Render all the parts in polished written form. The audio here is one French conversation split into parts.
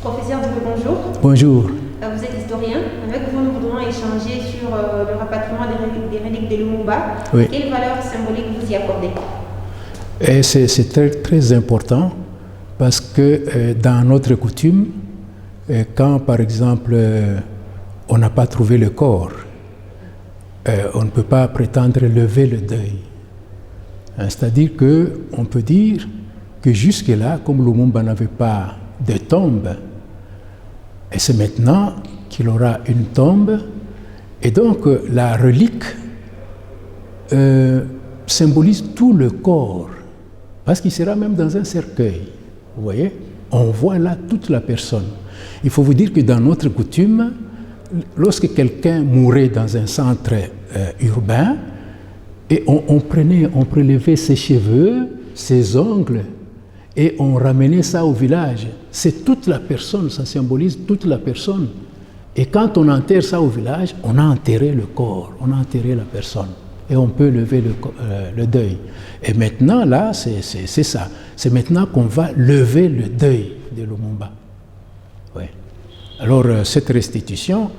Professeur Dubé, bonjour. Bonjour. Vous êtes historien. Avec vous, nous voudrons échanger sur le rapatriement des reliques de Lumumba. Oui. Quelle valeur symbolique vous y accordez? Et c'est très, très important parce que dans notre coutume, quand par exemple on n'a pas trouvé le corps, on ne peut pas prétendre lever le deuil. C'est-à-dire qu'on peut dire que jusque-là, comme Lumumba n'avait pas de tombe, et c'est maintenant qu'il aura une tombe, et donc la relique symbolise tout le corps, parce qu'il sera même dans un cercueil. Vous voyez, on voit là toute la personne. Il faut vous dire que dans notre coutume, lorsque quelqu'un mourait dans un centre urbain, et on prélevait ses cheveux, ses ongles, et on ramenait ça au village. C'est toute la personne, ça symbolise toute la personne. Et quand on enterre ça au village, on a enterré le corps, on a enterré la personne. Et on peut lever le deuil. Et maintenant, là, c'est ça. C'est maintenant qu'on va lever le deuil de Lumumba. Ouais. Alors, cette restitution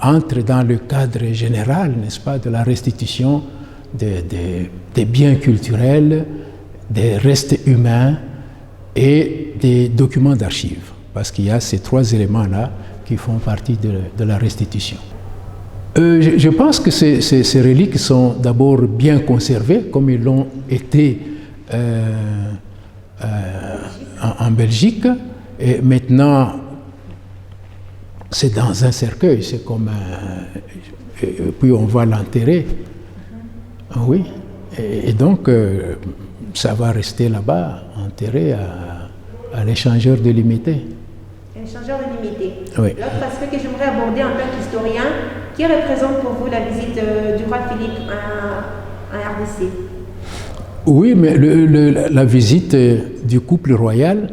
entre dans le cadre général, n'est-ce pas, de la restitution des biens culturels, des restes humains et des documents d'archives. Parce qu'il y a ces trois éléments-là qui font partie de la restitution. Je pense que ces reliques sont d'abord bien conservées, comme ils l'ont été en Belgique. Et maintenant, c'est dans un cercueil, c'est comme puis on va l'enterrer. Oui. Et donc, ça va rester là-bas, enterré à l'échangeur délimité. L'échangeur délimité. Oui. L'autre aspect que j'aimerais aborder en tant qu'historien, qui représente pour vous la visite du roi Philippe en RDC? Oui, mais la visite du couple royal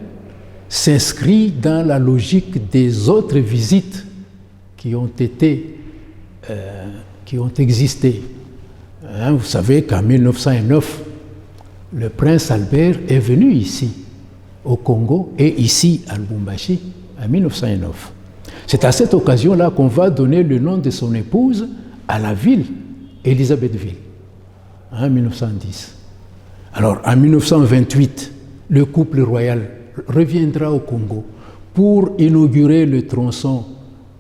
s'inscrit dans la logique des autres visites qui ont existé. Vous savez qu'en 1909, le prince Albert est venu ici, au Congo, et ici, à Lubumbashi, en 1909. C'est à cette occasion-là qu'on va donner le nom de son épouse à la ville, Élisabethville, en 1910. Alors, en 1928, le couple royal reviendra au Congo pour inaugurer le tronçon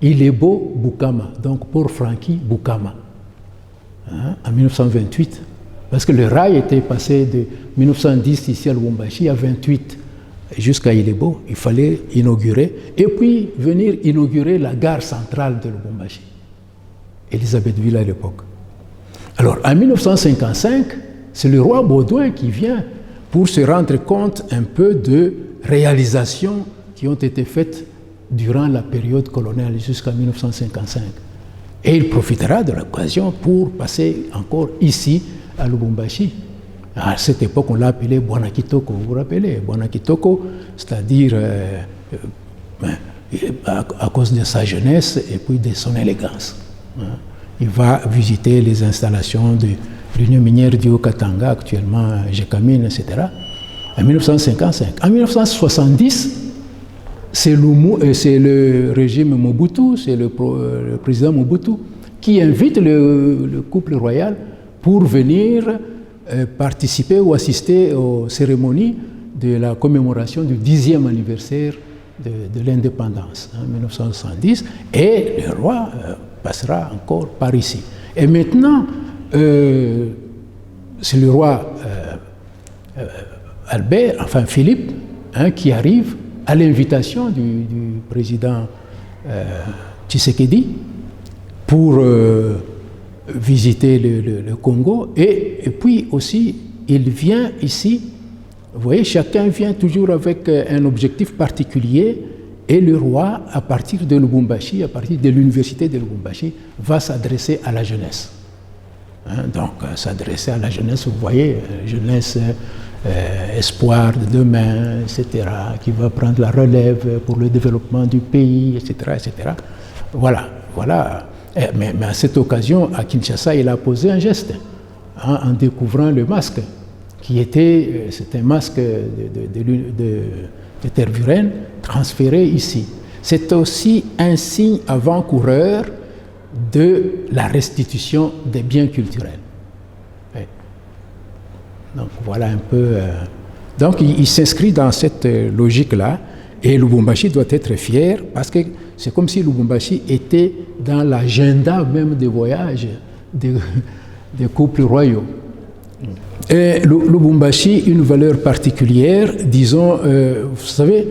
Ilebo-Bukama, donc pour Frankie Bukama, en 1928. Parce que le rail était passé de 1910 ici à Lubumbashi à 28 jusqu'à Ilebo. Il fallait inaugurer et puis venir inaugurer la gare centrale de Lubumbashi, Élisabethville à l'époque. Alors en 1955, c'est le roi Baudouin qui vient pour se rendre compte un peu de réalisations qui ont été faites durant la période coloniale jusqu'en 1955. Et il profitera de l'occasion pour passer encore ici à Lubumbashi. À cette époque, on l'a appelé Bwana Kitoko, vous vous rappelez, Bwana Kitoko, c'est-à-dire à cause de sa jeunesse et puis de son élégance. Il va visiter les installations de l'Union minière du Haut-Katanga, actuellement Gécamine, etc., en 1955. En 1970, c'est le régime Mobutu, c'est le président Mobutu qui invite le couple royal pour venir participer ou assister aux cérémonies de la commémoration du 10e anniversaire de l'indépendance, en 1970, et le roi passera encore par ici. Et maintenant, c'est le roi Albert, enfin Philippe, qui arrive à l'invitation du président Tshisekedi pour visiter le Congo. Et puis aussi, il vient ici, vous voyez, chacun vient toujours avec un objectif particulier, et le roi, à partir de Lubumbashi, à partir de l'université de Lubumbashi, va s'adresser à la jeunesse. Donc, s'adresser à la jeunesse, vous voyez, jeunesse, espoir de demain, etc., qui va prendre la relève pour le développement du pays, etc., etc. Voilà. Mais à cette occasion, à Kinshasa, il a posé un geste en découvrant le masque, qui était, c'est un masque de Tervuren transférés ici. C'est aussi un signe avant-coureur de la restitution des biens culturels. Oui. Donc voilà un peu... Donc il s'inscrit dans cette logique-là, et Lubumbashi doit être fier parce que c'est comme si Lubumbashi était dans l'agenda même des voyages des couples royaux. Et Lubumbashi, une valeur particulière, disons, vous savez,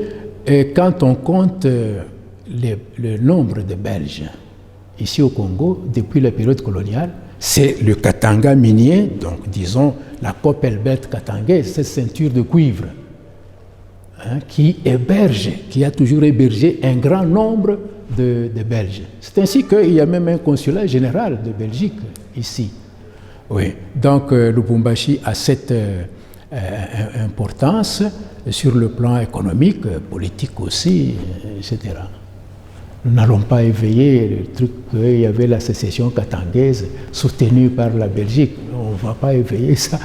quand on compte le nombre de Belges ici au Congo, depuis la période coloniale, c'est le Katanga minier, donc disons la Koppelbelt katangaise, cette ceinture de cuivre, qui a toujours hébergé un grand nombre de Belges. C'est ainsi qu'il y a même un consulat général de Belgique ici. Oui. Donc Lubumbashi a cette importance sur le plan économique, politique aussi, etc. Nous n'allons pas éveiller le truc qu'il y avait la sécession katangaise soutenue par la Belgique. On ne va pas éveiller ça.